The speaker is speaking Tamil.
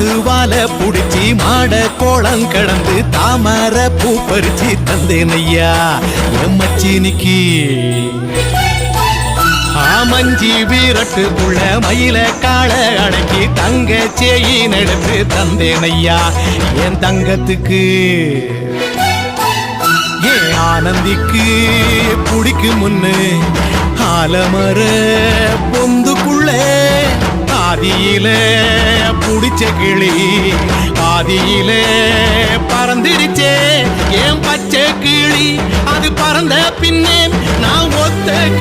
மாட்டு வாழ புடிச்சி மாட கோளம் கடந்து தாமர பூ பறிச்சு தந்தேன் ஐயா என் மச்சினிக்கு ஆமஞ்சி வீரட்டுக்குள்ள மயில காள அடக்கி தங்க செயின் எடுத்து தந்தேன் ஐயா என் தங்கத்துக்கு ஏன் ஆனந்திக்கு புடிக்கு முன்னு ஆலமர பொந்துக்குள்ள ஆதியில புடிச்ச கிளி ஆதியில பறந்துருச்சே ஏன் பச்சை கிளி அது பறந்த பின்னே நான் ஒத்த